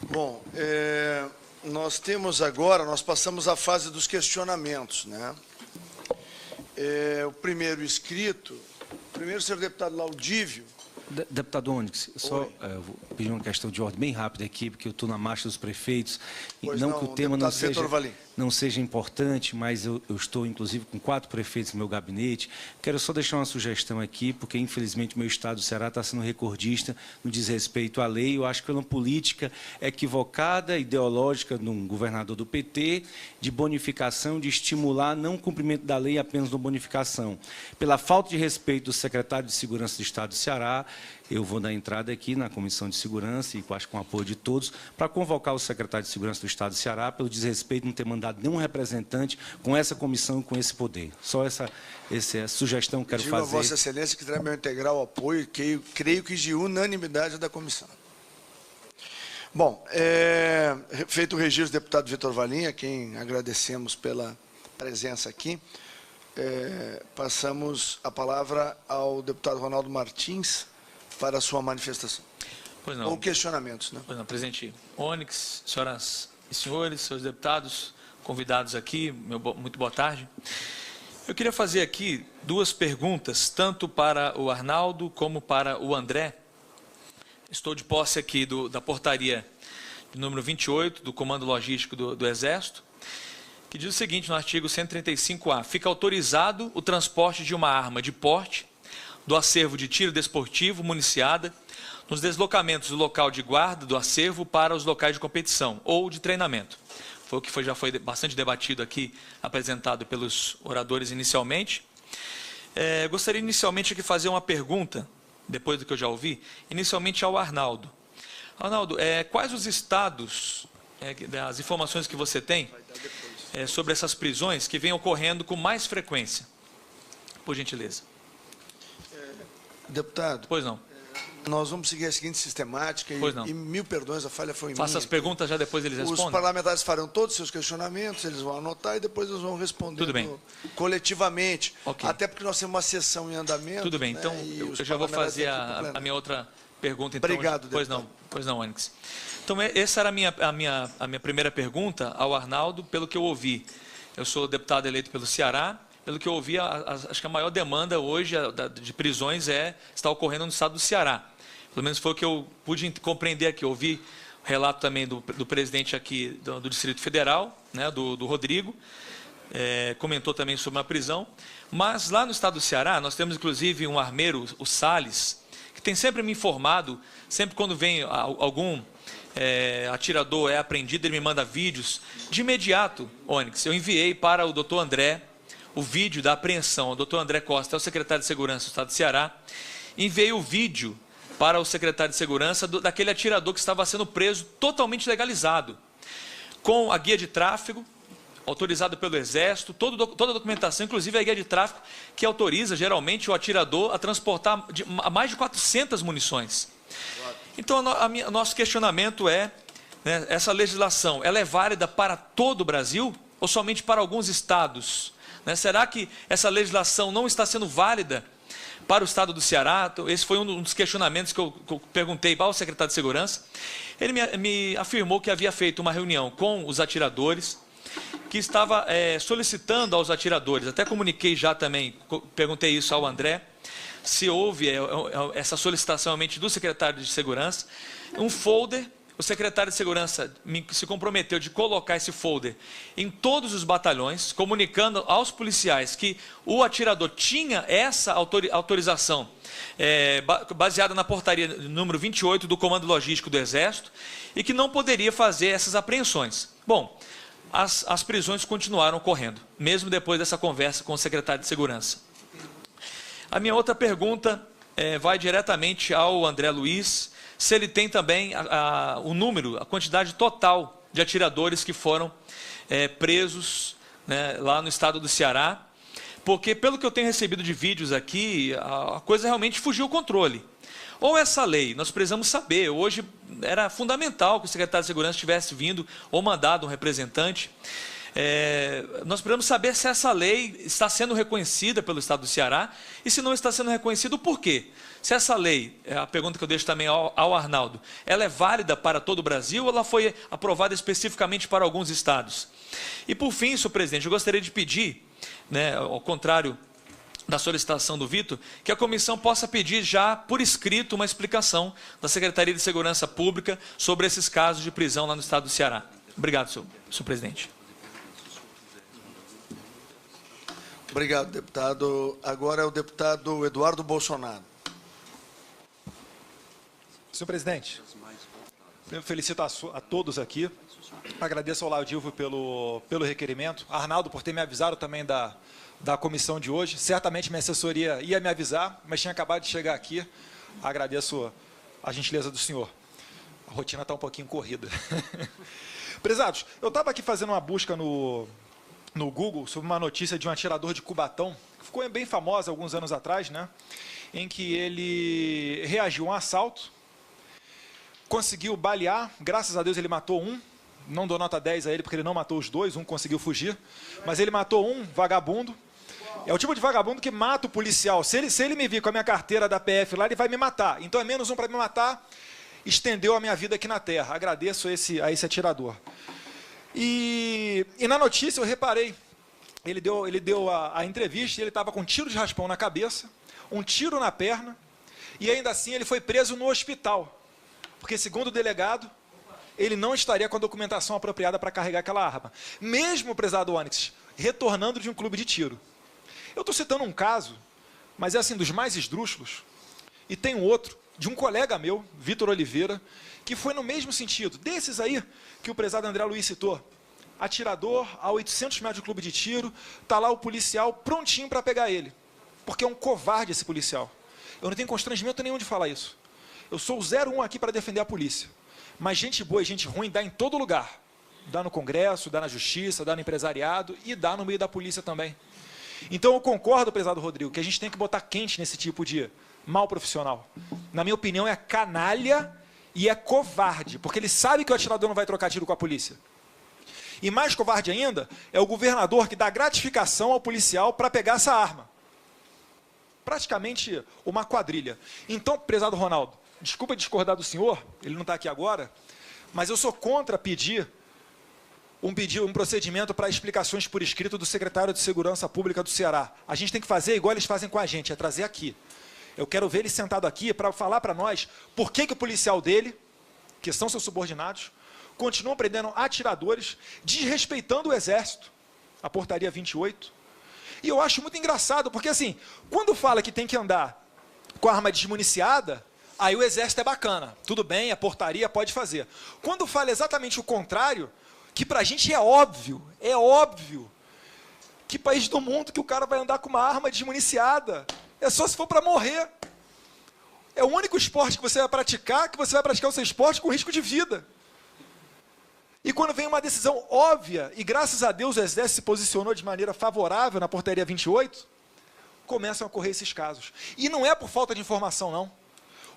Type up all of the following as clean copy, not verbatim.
Bom, nós temos agora, nós passamos à fase dos questionamentos, né? O primeiro inscrito, primeiro, senhor deputado Laudívio. Deputado Onyx, só vou pedir uma questão de ordem bem rápida aqui, porque eu estou na marcha dos prefeitos. Pois não que o tema não seja importante, mas eu estou, inclusive, com 4 prefeitos no meu gabinete. Quero só deixar uma sugestão aqui, porque, infelizmente, o meu estado do Ceará está sendo recordista no desrespeito à lei. Eu acho que é uma política equivocada, ideológica, de um governador do PT, de bonificação, de estimular não o cumprimento da lei, apenas uma bonificação. Pela falta de respeito do secretário de Segurança do Estado do Ceará, eu vou dar entrada aqui na Comissão de Segurança, e acho que com o apoio de todos, para convocar o secretário de Segurança do Estado do Ceará pelo desrespeito de não ter mandado nenhum representante com essa comissão e com esse poder. Só essa sugestão que quero fazer. Digo a Vossa Excelência que terá meu integral apoio e creio que de unanimidade da comissão. Bom, feito o registro, deputado Vitor Valim, a quem agradecemos pela presença aqui, passamos a palavra ao deputado Ronaldo Martins para a sua manifestação. Pois não. Ou questionamentos, né? Pois não, presidente Onyx, senhoras e senhores, senhores deputados, convidados aqui, muito boa tarde. Eu queria fazer aqui 2 perguntas, tanto para o Arnaldo como para o André. Estou de posse aqui da portaria número 28 do Comando Logístico do Exército, que diz o seguinte no artigo 135A: fica autorizado o transporte de uma arma de porte do acervo de tiro desportivo municiada nos deslocamentos do local de guarda do acervo para os locais de competição ou de treinamento. Foi o que já foi bastante debatido aqui, apresentado pelos oradores inicialmente. Gostaria inicialmente de fazer uma pergunta, depois do que eu já ouvi, inicialmente ao Arnaldo. Arnaldo, quais os estados, as informações que você tem sobre essas prisões que vêm ocorrendo com mais frequência? Por gentileza. Deputado. Pois não. Nós vamos seguir a seguinte sistemática e mil perdões, a falha foi minha. Faça as perguntas, já depois eles respondem. Os parlamentares farão todos os seus questionamentos, eles vão anotar e depois eles vão responder. Tudo bem. Coletivamente. Okay. Até porque nós temos uma sessão em andamento. Tudo bem, então eu já vou fazer a minha outra pergunta. Então, obrigado, deputado. Pois não, Onyx. Então, essa era a minha primeira pergunta ao Arnaldo, pelo que eu ouvi. Eu sou deputado eleito pelo Ceará. Pelo que eu ouvi, acho que a maior demanda hoje de prisões está ocorrendo no estado do Ceará. Pelo menos foi o que eu pude compreender aqui. Eu ouvi o relato também do presidente aqui do Distrito Federal, né, do Rodrigo, comentou também sobre uma prisão. Mas lá no estado do Ceará, nós temos inclusive um armeiro, o Salles, que tem sempre me informado, sempre quando vem algum atirador apreendido, ele me manda vídeos. De imediato, Onyx, eu enviei para o doutor André o vídeo da apreensão. O doutor André Costa é o secretário de Segurança do Estado do Ceará. Enviei o vídeo para o secretário de Segurança daquele atirador que estava sendo preso totalmente legalizado, com a guia de tráfego, autorizada pelo Exército, toda a documentação, inclusive a guia de tráfego, que autoriza geralmente o atirador a transportar mais de 400 munições. Então, nosso questionamento né, essa legislação, ela é válida para todo o Brasil ou somente para alguns estados? Será que essa legislação não está sendo válida para o estado do Ceará? Esse foi um dos questionamentos que eu perguntei para o secretário de Segurança. Ele me afirmou que havia feito uma reunião com os atiradores, que estava solicitando aos atiradores, até comuniquei já também, perguntei isso ao André, se houve essa solicitação realmente do secretário de Segurança, um folder. O secretário de Segurança se comprometeu de colocar esse folder em todos os batalhões, comunicando aos policiais que o atirador tinha essa autorização baseada na portaria número 28 do Comando Logístico do Exército e que não poderia fazer essas apreensões. Bom, as prisões continuaram ocorrendo, mesmo depois dessa conversa com o secretário de Segurança. A minha outra pergunta vai diretamente ao André Luiz, se ele tem também o número, a quantidade total de atiradores que foram presos, né, lá no estado do Ceará, porque pelo que eu tenho recebido de vídeos aqui, a coisa realmente fugiu ao controle. Ou essa lei, nós precisamos saber, hoje era fundamental que o secretário de Segurança tivesse vindo ou mandado um representante. Nós precisamos saber se essa lei está sendo reconhecida pelo Estado do Ceará e se não está sendo reconhecido, por quê? Se essa lei, a pergunta que eu deixo também ao Arnaldo, ela é válida para todo o Brasil ou ela foi aprovada especificamente para alguns estados? E por fim, senhor presidente, eu gostaria de pedir, né, ao contrário da solicitação do Vitor, que a comissão possa pedir já por escrito uma explicação da Secretaria de Segurança Pública sobre esses casos de prisão lá no estado do Ceará. Obrigado, senhor presidente. Obrigado, deputado. Agora é o deputado Eduardo Bolsonaro. Senhor presidente, eu felicito a todos aqui. Agradeço ao Laudilvo pelo requerimento. Arnaldo, por ter me avisado também da comissão de hoje. Certamente minha assessoria ia me avisar, mas tinha acabado de chegar aqui. Agradeço a gentileza do senhor. A rotina está um pouquinho corrida. Prezados, eu estava aqui fazendo uma busca no Google sobre uma notícia de um atirador de Cubatão, que ficou bem famosa alguns anos atrás, né? Em que ele reagiu a um assalto, conseguiu balear, graças a Deus ele matou um, não dou nota 10 a ele porque ele não matou os dois, um conseguiu fugir, mas ele matou um vagabundo. É o tipo de vagabundo que mata o policial. Se ele me vir com a minha carteira da PF lá, ele vai me matar. Então é menos um para me matar, estendeu a minha vida aqui na terra. Agradeço a esse atirador. E na notícia eu reparei, ele deu a entrevista e ele estava com um tiro de raspão na cabeça, um tiro na perna, e ainda assim ele foi preso no hospital, porque segundo o delegado, ele não estaria com a documentação apropriada para carregar aquela arma, mesmo, prezado Onyx, retornando de um clube de tiro. Eu estou citando um caso, mas é assim, dos mais esdrúxulos, e tem um outro, de um colega meu, Vitor Oliveira, que foi no mesmo sentido, desses aí que o prezado André Luiz citou, atirador a 800 metros do clube de tiro, está lá o policial prontinho para pegar ele, porque é um covarde esse policial. Eu não tenho constrangimento nenhum de falar isso. Eu sou o 01 aqui para defender a polícia, mas gente boa e gente ruim dá em todo lugar. Dá no Congresso, dá na Justiça, dá no empresariado e dá no meio da polícia também. Então eu concordo, prezado Rodrigo, que a gente tem que botar quente nesse tipo de mal profissional. Na minha opinião é canalha e é covarde, porque ele sabe que o atirador não vai trocar tiro com a polícia. E mais covarde ainda é o governador que dá gratificação ao policial para pegar essa arma. Praticamente uma quadrilha. Então, prezado Ronaldo, desculpa discordar do senhor, ele não está aqui agora, mas eu sou contra pedir um procedimento para explicações por escrito do secretário de Segurança Pública do Ceará. A gente tem que fazer igual eles fazem com a gente, é trazer aqui. Eu quero ver ele sentado aqui para falar para nós por que o policial dele, que são seus subordinados, continuam prendendo atiradores, desrespeitando o Exército, a portaria 28. E eu acho muito engraçado, porque assim, quando fala que tem que andar com a arma desmuniciada, aí o Exército é bacana, tudo bem, a portaria pode fazer. Quando fala exatamente o contrário, que pra gente é óbvio que país do mundo que o cara vai andar com uma arma desmuniciada, é só se for para morrer. É o único esporte que você vai praticar o seu esporte com risco de vida. E quando vem uma decisão óbvia, e graças a Deus o Exército se posicionou de maneira favorável na portaria 28, começam a ocorrer esses casos. E não é por falta de informação, não.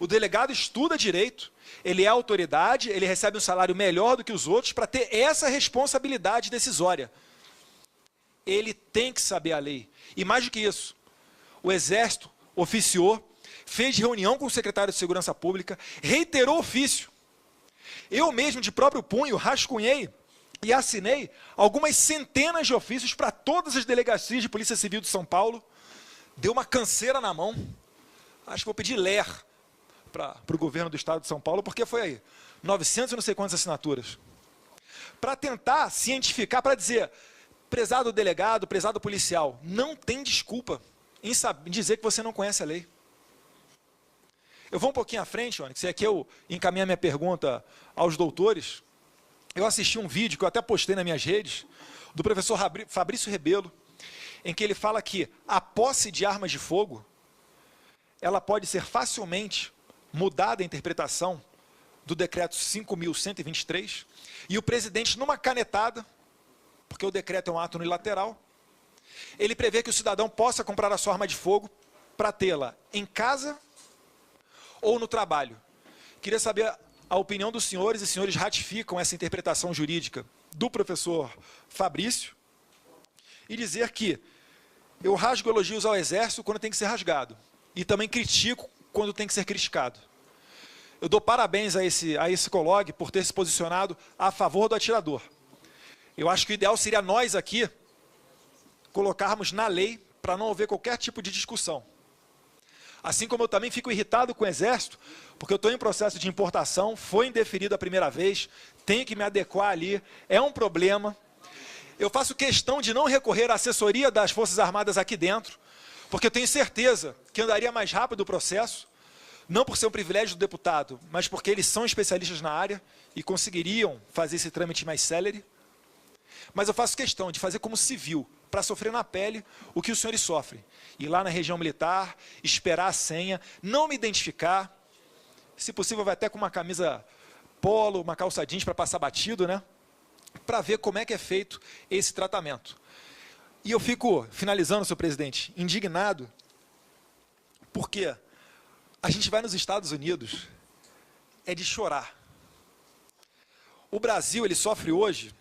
O delegado estuda direito, ele é autoridade, ele recebe um salário melhor do que os outros para ter essa responsabilidade decisória. Ele tem que saber a lei. E mais do que isso, o Exército oficiou, fez reunião com o secretário de Segurança Pública, reiterou o ofício. Eu mesmo, de próprio punho, rascunhei e assinei algumas centenas de ofícios para todas as delegacias de Polícia Civil de São Paulo. Deu uma canseira na mão. Acho que vou pedir ler para o governo do Estado de São Paulo, porque foi aí, 900 e não sei quantas assinaturas. Para tentar cientificar, para dizer, prezado delegado, prezado policial, não tem desculpa em dizer que você não conhece a lei. Eu vou um pouquinho à frente, Onyx, e aqui eu encaminho a minha pergunta aos doutores. Eu assisti um vídeo que eu até postei nas minhas redes, do professor Fabrício Rebelo, em que ele fala que a posse de armas de fogo, ela pode ser facilmente mudada a interpretação do decreto 5.123, e o presidente, numa canetada, porque o decreto é um ato unilateral, ele prevê que o cidadão possa comprar a sua arma de fogo para tê-la em casa ou no trabalho. Queria saber a opinião dos senhores, e os senhores ratificam essa interpretação jurídica do professor Fabrício, e dizer que eu rasgo elogios ao Exército quando tem que ser rasgado, e também critico quando tem que ser criticado. Eu dou parabéns a esse COLOG por ter se posicionado a favor do atirador. Eu acho que o ideal seria nós aqui colocarmos na lei para não haver qualquer tipo de discussão. Assim como eu também fico irritado com o Exército, porque eu estou em processo de importação, foi indeferido a primeira vez, tenho que me adequar ali, é um problema. Eu faço questão de não recorrer à assessoria das Forças Armadas aqui dentro, porque eu tenho certeza que andaria mais rápido o processo, não por ser um privilégio do deputado, mas porque eles são especialistas na área e conseguiriam fazer esse trâmite mais célere. Mas eu faço questão de fazer como civil, para sofrer na pele o que os senhores sofrem. Ir lá na região militar, esperar a senha, não me identificar, se possível vai até com uma camisa polo, uma calça jeans para passar batido, né? Para ver como é que é feito esse tratamento. E eu fico, finalizando, senhor presidente, indignado, porque a gente vai nos Estados Unidos, é de chorar. O Brasil, ele sofre hoje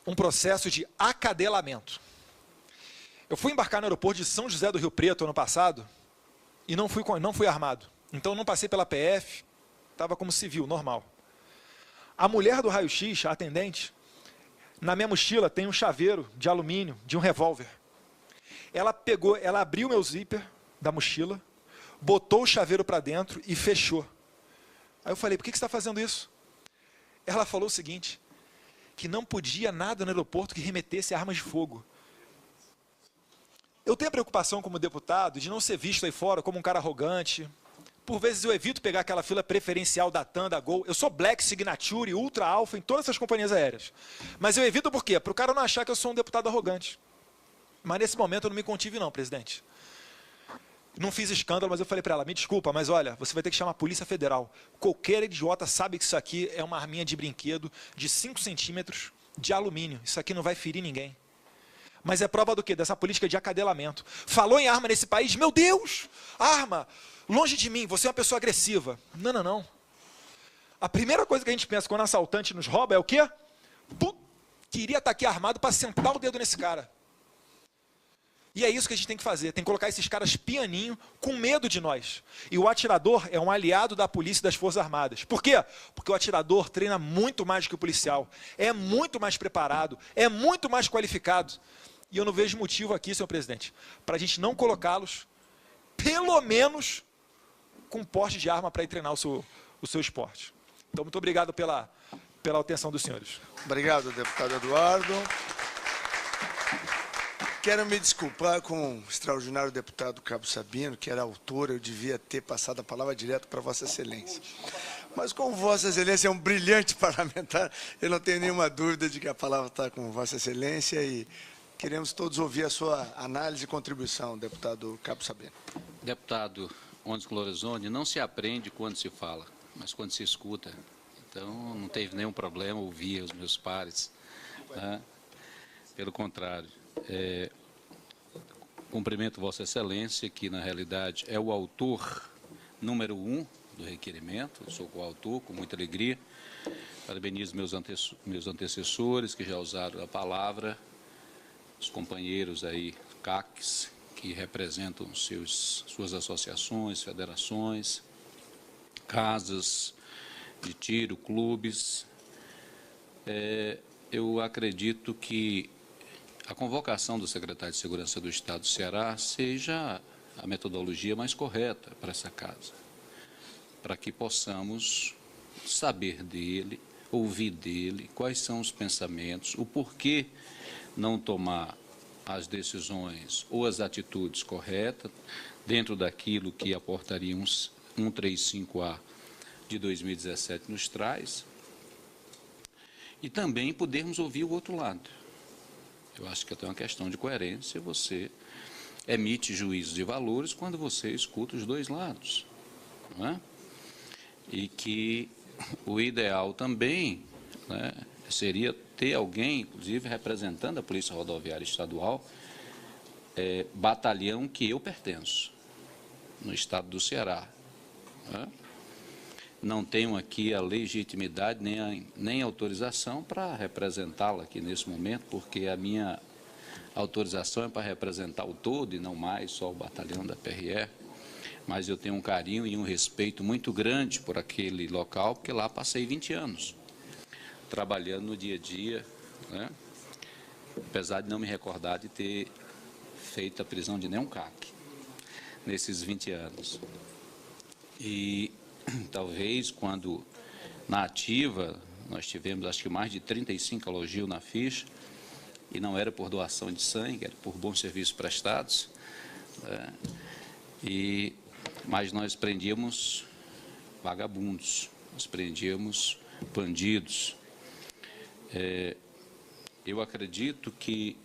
um processo de acadelamento. Eu fui embarcar no aeroporto de São José do Rio Preto ano passado e não fui armado. Então não passei pela PF, estava como civil, normal. A mulher do raio-x, a atendente, na minha mochila tem um chaveiro de alumínio, de um revólver. Ela abriu meu zíper da mochila, botou o chaveiro para dentro e fechou. Aí eu falei, por que você está fazendo isso? Ela falou o seguinte, que não podia nada no aeroporto que remetesse a armas de fogo. Eu tenho a preocupação como deputado de não ser visto aí fora como um cara arrogante. Por vezes eu evito pegar aquela fila preferencial da TAM, da Gol. Eu sou Black, Signature, Ultra, Alpha em todas essas companhias aéreas. Mas eu evito por quê? Para o cara não achar que eu sou um deputado arrogante. Mas nesse momento eu não me contive não, presidente. Não fiz escândalo, mas eu falei para ela, me desculpa, mas olha, você vai ter que chamar a Polícia Federal. Qualquer idiota sabe que isso aqui é uma arminha de brinquedo de 5 centímetros de alumínio. Isso aqui não vai ferir ninguém. Mas é prova do quê? Dessa política de acadelamento. Falou em arma nesse país, meu Deus, arma, longe de mim, você é uma pessoa agressiva. Não, não, não. A primeira coisa que a gente pensa quando o assaltante nos rouba é o quê? Queria estar aqui armado para sentar o dedo nesse cara. E é isso que a gente tem que fazer, tem que colocar esses caras pianinho, com medo de nós. E o atirador é um aliado da polícia e das Forças Armadas. Por quê? Porque o atirador treina muito mais do que o policial, é muito mais preparado, é muito mais qualificado. E eu não vejo motivo aqui, senhor presidente, para a gente não colocá-los, pelo menos, com porte de arma para ir treinar o seu esporte. Então, muito obrigado pela atenção dos senhores. Obrigado, deputado Eduardo. Quero me desculpar com o extraordinário deputado Cabo Sabino, que era autor, eu devia ter passado a palavra direto para Vossa Excelência. Mas como Vossa Excelência é um brilhante parlamentar, eu não tenho nenhuma dúvida de que a palavra está com Vossa Excelência e queremos todos ouvir a sua análise e contribuição, deputado Cabo Sabino. Deputado Ondes Lorenzoni, não se aprende quando se fala, mas quando se escuta. Então, não teve nenhum problema ouvir os meus pares. Né? Pelo contrário. Cumprimento Vossa Excelência, que na realidade é o autor número 1 do requerimento, eu sou coautor, com muita alegria. Parabenizo meus antecessores que já usaram a palavra, os companheiros aí, CACs, que representam suas associações, federações, casas de tiro, clubes. Eu acredito que a convocação do secretário de Segurança do Estado do Ceará seja a metodologia mais correta para essa casa, para que possamos saber dele, ouvir dele, quais são os pensamentos, o porquê não tomar as decisões ou as atitudes corretas dentro daquilo que a portaria 135A de 2017 nos traz, e também podermos ouvir o outro lado. Eu acho que é uma questão de coerência, você emite juízos de valores quando você escuta os dois lados. Não é? E que o ideal também, né, seria ter alguém, inclusive representando a Polícia Rodoviária Estadual, batalhão que eu pertenço, no estado do Ceará. Não é? não tenho aqui a legitimidade nem a autorização para representá-la aqui nesse momento, porque a minha autorização é para representar o todo e não mais só o batalhão da PRE. Mas eu tenho um carinho e um respeito muito grande por aquele local, porque lá passei 20 anos, trabalhando no dia a dia, né? Apesar de não me recordar de ter feito a prisão de nenhum CAC nesses 20 anos. E talvez quando na ativa nós tivemos acho que mais de 35 elogios na ficha, e não era por doação de sangue, era por bons serviços prestados, né? Mas nós prendíamos vagabundos, nós prendíamos bandidos. Eu acredito que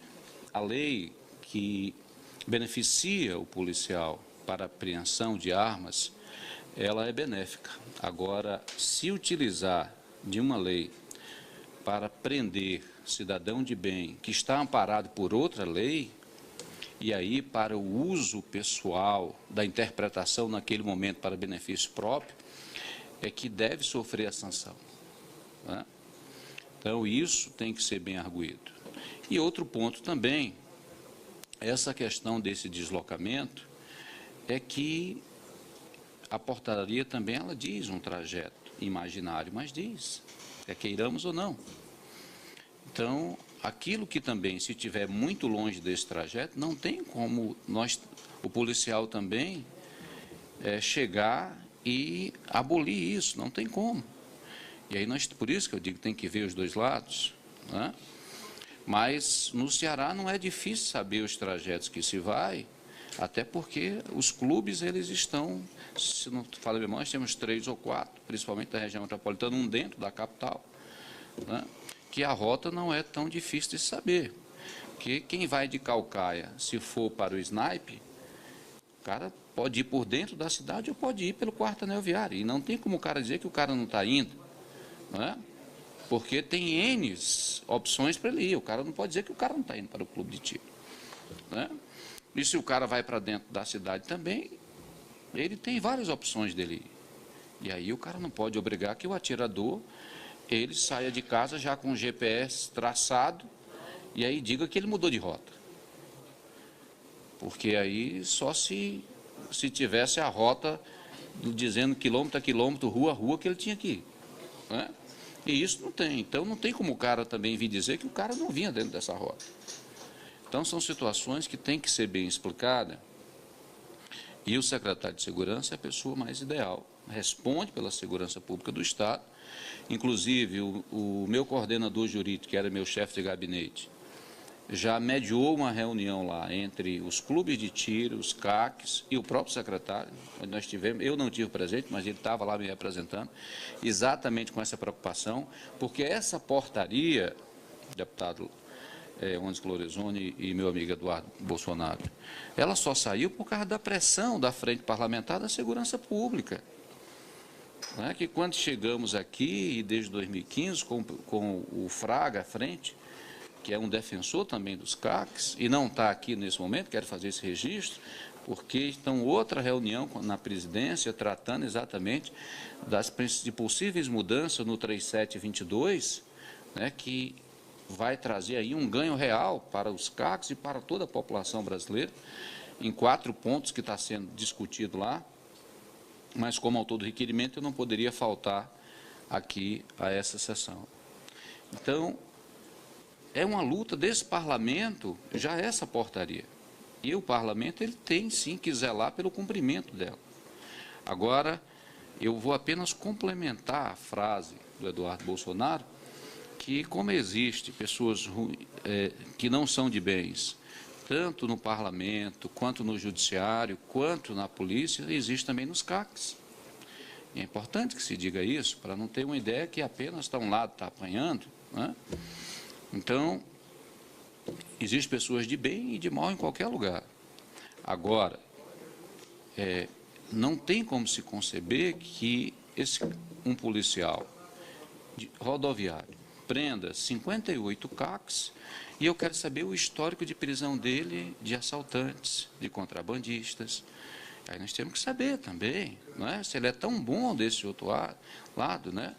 a lei que beneficia o policial para apreensão de armas, ela é benéfica. Agora, se utilizar de uma lei para prender cidadão de bem que está amparado por outra lei, e aí para o uso pessoal da interpretação naquele momento para benefício próprio, é que deve sofrer a sanção, né? Então, isso tem que ser bem arguido. E outro ponto também, essa questão desse deslocamento, é que a portaria também ela diz um trajeto imaginário, mas diz, queiramos ou não. Então, aquilo que também, se estiver muito longe desse trajeto, não tem como o policial também chegar e abolir isso, não tem como. E aí por isso que eu digo que tem que ver os dois lados, né? Mas no Ceará não é difícil saber os trajetos que se vai, até porque os clubes, eles estão, se não falo bem, nós temos 3 ou 4, principalmente da região metropolitana, um dentro da capital, né? Que a rota não é tão difícil de saber. Porque quem vai de Caucaia, se for para o Snipe, o cara pode ir por dentro da cidade ou pode ir pelo quarto anel viário. E não tem como o cara dizer que o cara não está indo, não é? Porque tem N opções para ele ir. O cara não pode dizer que o cara não está indo para o clube de tiro, né? E se o cara vai para dentro da cidade também, ele tem várias opções dele ir. E aí o cara não pode obrigar que o atirador ele saia de casa já com o GPS traçado e aí diga que ele mudou de rota. Porque aí só se tivesse a rota dizendo quilômetro a quilômetro, rua a rua que ele tinha que ir, né? E isso não tem. Então não tem como o cara também vir dizer que o cara não vinha dentro dessa rota. Então são situações que tem que ser bem explicadas. E o secretário de Segurança é a pessoa mais ideal. Responde pela segurança pública do Estado. Inclusive, o meu coordenador jurídico, que era meu chefe de gabinete, já mediou uma reunião lá entre os clubes de tiro, os CACs e o próprio secretário, onde nós tivemos, eu não tive presente, mas ele estava lá me representando, exatamente com essa preocupação, porque essa portaria, deputado Ondes Lorenzoni e meu amigo Eduardo Bolsonaro, ela só saiu por causa da pressão da Frente Parlamentar da Segurança Pública. Não é que quando chegamos aqui, e desde 2015, com o Fraga à frente, que é um defensor também dos CACs, e não está aqui nesse momento, quero fazer esse registro, porque estão outra reunião na presidência tratando exatamente de possíveis mudanças no 3722, né, que vai trazer aí um ganho real para os CACs e para toda a população brasileira, em 4 pontos que está sendo discutido lá. Mas, como autor do requerimento, eu não poderia faltar aqui a essa sessão. Então, é uma luta desse parlamento, já essa portaria. E o parlamento, ele tem sim que zelar pelo cumprimento dela. Agora, eu vou apenas complementar a frase do Eduardo Bolsonaro, que como existe pessoas que não são de bens, tanto no parlamento, quanto no judiciário, quanto na polícia, existe também nos CACs. E é importante que se diga isso, para não ter uma ideia que apenas está um lado está apanhando, né? Então, existem pessoas de bem e de mal em qualquer lugar. Agora, não tem como se conceber que um policial rodoviário prenda 58 CACs e eu quero saber o histórico de prisão dele de assaltantes, de contrabandistas. Aí nós temos que saber também, não é? Se ele é tão bom desse outro lado, né?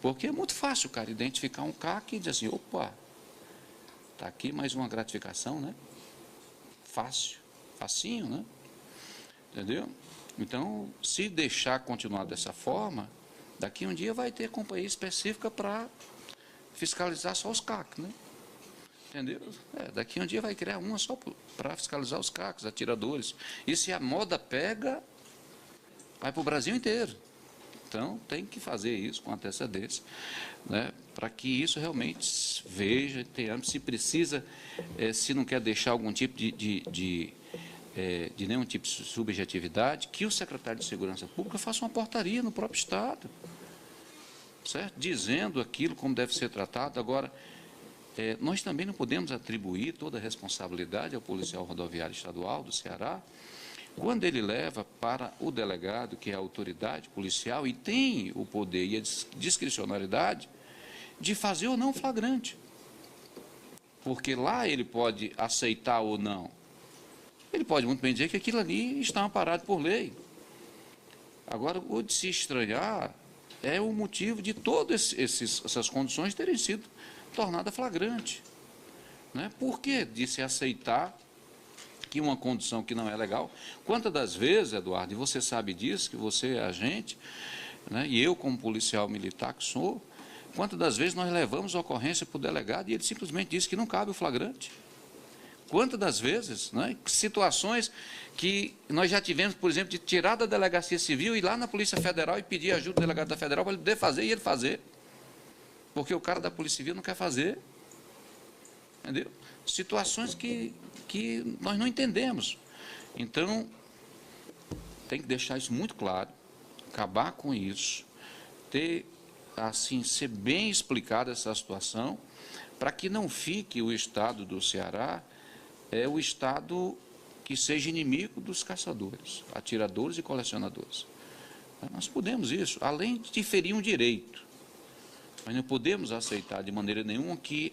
Porque é muito fácil o cara identificar um CAC e dizer assim, opa, está aqui mais uma gratificação, né? Fácil, facinho, né? Entendeu? Então, se deixar continuar dessa forma, daqui um dia vai ter companhia específica para fiscalizar só os CAC, né? Entendeu? Daqui um dia vai criar uma só para fiscalizar os CACs, atiradores. E se a moda pega, vai para o Brasil inteiro. Então, tem que fazer isso com antecedência, né, para que isso realmente veja, tenhamos, se precisa, se não quer deixar algum tipo de nenhum tipo de subjetividade, que o secretário de Segurança Pública faça uma portaria no próprio Estado, certo? Dizendo aquilo como deve ser tratado. Agora, nós também não podemos atribuir toda a responsabilidade ao policial rodoviário estadual do Ceará, quando ele leva para o delegado, que é a autoridade policial, e tem o poder e a discricionariedade de fazer ou não flagrante. Porque lá ele pode aceitar ou não. Ele pode muito bem dizer que aquilo ali está amparado por lei. Agora, o de se estranhar é o motivo de todas essas condições terem sido tornadas flagrantes. Né? Por que de se aceitar que uma condição que não é legal? Quantas das vezes, Eduardo, e você sabe disso, que você é agente, né, e eu como policial militar que sou, quantas das vezes nós levamos a ocorrência para o delegado e ele simplesmente disse que não cabe o flagrante? Quantas das vezes, né, situações que nós já tivemos, por exemplo, de tirar da delegacia civil e ir lá na Polícia Federal e pedir ajuda do delegado da Federal para ele poder fazer e ele fazer. Porque o cara da Polícia Civil não quer fazer. Entendeu? Situações que nós não entendemos. Então, tem que deixar isso muito claro, acabar com isso, ter, assim, ser bem explicada essa situação, para que não fique o Estado do Ceará o Estado que seja inimigo dos caçadores, atiradores e colecionadores. Nós podemos isso, além de ferir um direito. Mas não podemos aceitar de maneira nenhuma que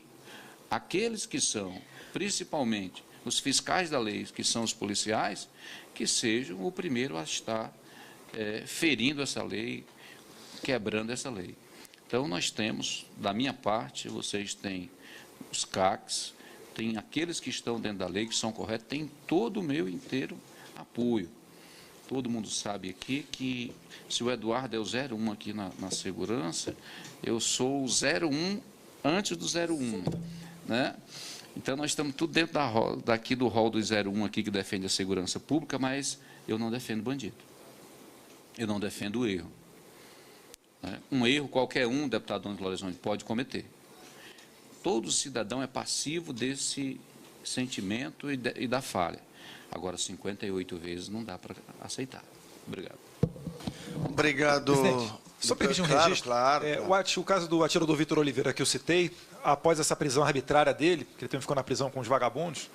aqueles que são, principalmente, os fiscais da lei, que são os policiais, que sejam o primeiro a estar ferindo essa lei, quebrando essa lei. Então, nós temos, da minha parte, vocês têm os CACs, tem aqueles que estão dentro da lei, que são corretos, tem todo o meu inteiro apoio. Todo mundo sabe aqui que, se o Eduardo é o 01 aqui na segurança, eu sou o 01 antes do 01, né? Então, nós estamos tudo dentro daqui do rol do 01 aqui, que defende a segurança pública, mas eu não defendo bandido. Eu não defendo o erro. Né? Um erro, qualquer um, deputado Antônio Lorenzo, pode cometer. Todo cidadão é passivo desse sentimento e da falha. Agora, 58 vezes não dá para aceitar. Obrigado. Obrigado. Presidente, só permitir um registro. Claro. O caso do atirador Vitor Oliveira, que eu citei, após essa prisão arbitrária dele, que ele também ficou na prisão com os vagabundos,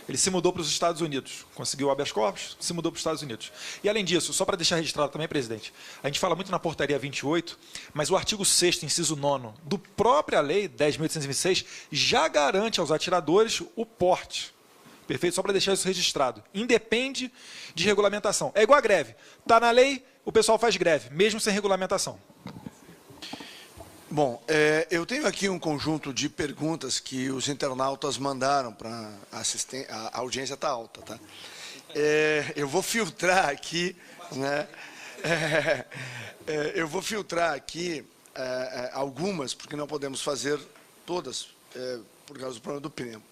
ele se mudou para os Estados Unidos. Conseguiu habeas corpus, se mudou para os Estados Unidos. E, além disso, só para deixar registrado também, presidente, a gente fala muito na portaria 28, mas o artigo 6º, inciso 9º, do própria lei 10.826, já garante aos atiradores o porte. Perfeito? Só para deixar isso registrado. Independe de regulamentação. É igual a greve. Está na lei, o pessoal faz greve, mesmo sem regulamentação. Bom, eu tenho aqui um conjunto de perguntas que os internautas mandaram para assistir. A audiência está alta, tá? Eu vou filtrar aqui, né? Eu vou filtrar aqui algumas, porque não podemos fazer todas, por causa do problema do tempo.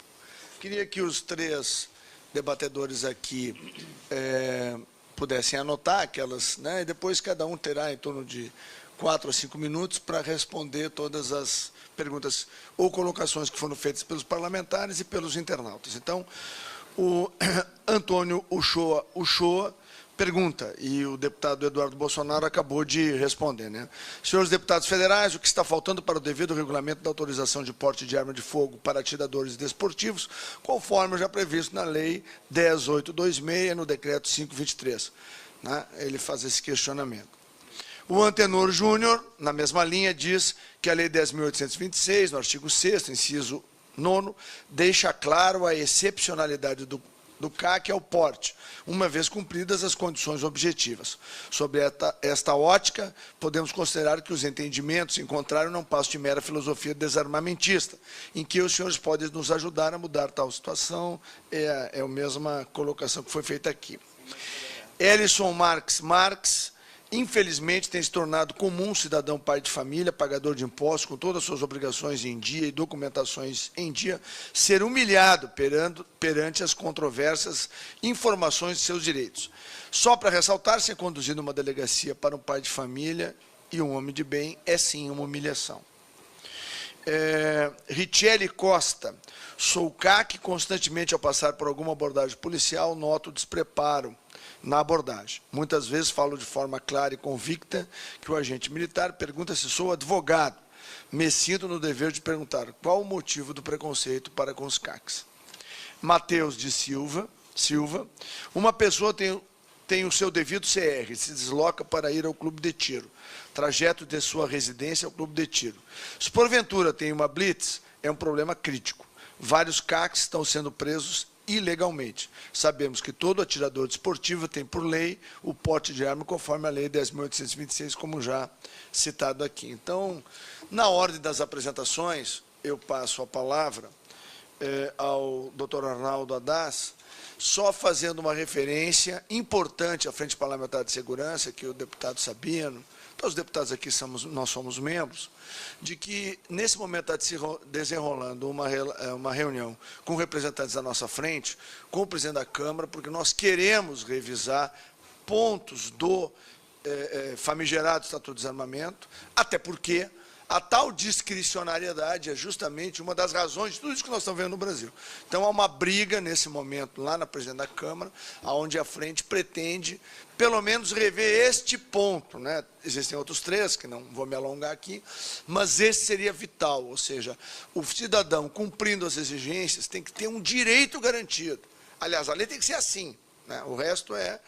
Queria que os três debatedores aqui pudessem anotar aquelas, né? E depois cada um terá em torno de 4 a 5 minutos para responder todas as perguntas ou colocações que foram feitas pelos parlamentares e pelos internautas. Então, o Antônio Uchoa pergunta, e o deputado Eduardo Bolsonaro acabou de responder, né? Senhores deputados federais, o que está faltando para o devido regulamento da autorização de porte de arma de fogo para atiradores desportivos, conforme já previsto na Lei 10.826 e no Decreto 5.23? Né? Ele faz esse questionamento. O Antenor Júnior, na mesma linha, diz que a Lei 10.826, no artigo 6º, inciso 9º, deixa claro a excepcionalidade do do CAC é o porte, uma vez cumpridas as condições objetivas. Sob esta ótica, podemos considerar que os entendimentos encontraram não passam de mera filosofia desarmamentista, em que os senhores podem nos ajudar a mudar tal situação, é a mesma colocação que foi feita aqui. Ellison Marques, infelizmente, tem se tornado comum cidadão pai de família, pagador de impostos, com todas as suas obrigações em dia e documentações em dia, ser humilhado perante as controversas informações de seus direitos. Só para ressaltar, ser conduzido uma delegacia para um pai de família e um homem de bem é sim uma humilhação. Richelle Costa, sou CAC, constantemente ao passar por alguma abordagem policial, noto despreparo na abordagem. Muitas vezes falo de forma clara e convicta que o agente militar pergunta se sou advogado. Me sinto no dever de perguntar qual o motivo do preconceito para com os CACs. Matheus de Silva, uma pessoa tem o seu devido CR, se desloca para ir ao clube de tiro. Trajeto de sua residência ao clube de tiro. Se porventura tem uma blitz, é um problema crítico. Vários CACs estão sendo presos ilegalmente. Sabemos que todo atirador desportivo tem, por lei, o porte de arma conforme a Lei 10.826, como já citado aqui. Então, na ordem das apresentações, eu passo a palavra ao Dr. Arnaldo Haddaz, só fazendo uma referência importante à Frente Parlamentar de Segurança, que o deputado Sabino, todos os deputados aqui nós somos membros, de que nesse momento está se desenrolando uma reunião com representantes da nossa frente, com o presidente da Câmara, porque nós queremos revisar pontos do famigerado Estatuto de Desarmamento, até porque a tal discricionariedade é justamente uma das razões de tudo isso que nós estamos vendo no Brasil. Então, há uma briga, nesse momento, lá na presidente da Câmara, onde a frente pretende, pelo menos, rever este ponto, né? Existem outros 3, que não vou me alongar aqui, mas esse seria vital, ou seja, o cidadão, cumprindo as exigências, tem que ter um direito garantido. Aliás, a lei tem que ser assim, né? O resto é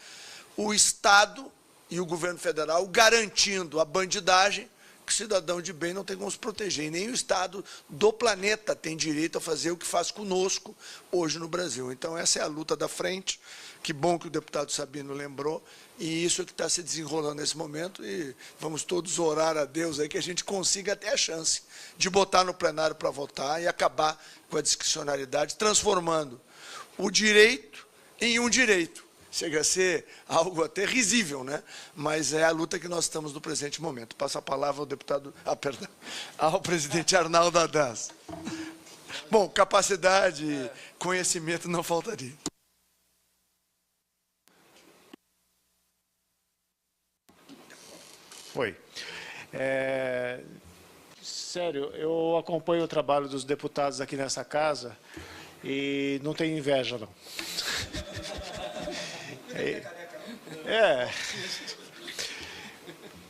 o Estado e o governo federal garantindo a bandidagem, que o cidadão de bem não tem como se proteger, e nem o Estado do planeta tem direito a fazer o que faz conosco hoje no Brasil. Então, essa é a luta da frente, que bom que o deputado Sabino lembrou, e isso é que está se desenrolando nesse momento, e vamos todos orar a Deus aí que a gente consiga até a chance de botar no plenário para votar e acabar com a discricionariedade, transformando o direito em um direito. Chega a ser algo até risível, né? Mas é a luta que nós estamos no presente momento. Passo a palavra ao deputado, ao presidente Arnaldo Haddaz. Bom, capacidade e conhecimento não faltaria. Oi. Sério, eu acompanho o trabalho dos deputados aqui nessa casa e não tenho inveja, não.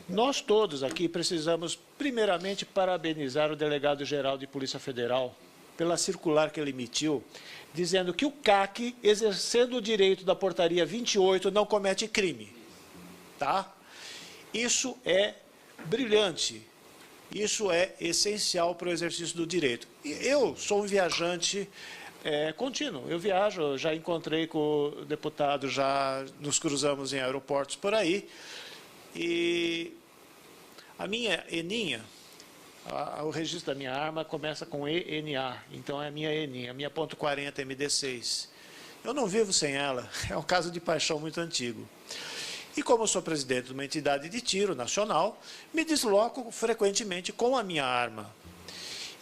Nós todos aqui precisamos, primeiramente, parabenizar o delegado-geral de Polícia Federal pela circular que ele emitiu, dizendo que o CAC, exercendo o direito da portaria 28, não comete crime. Tá? Isso é brilhante. Isso é essencial para o exercício do direito. E eu sou um viajante contínuo. Eu viajo, já encontrei com o deputado, já nos cruzamos em aeroportos por aí. E a minha ENIA, o registro da minha arma começa com ENA, então é a minha ENIA, a minha .40 MD6. Eu não vivo sem ela, é um caso de paixão muito antigo. E como eu sou presidente de uma entidade de tiro nacional, me desloco frequentemente com a minha arma.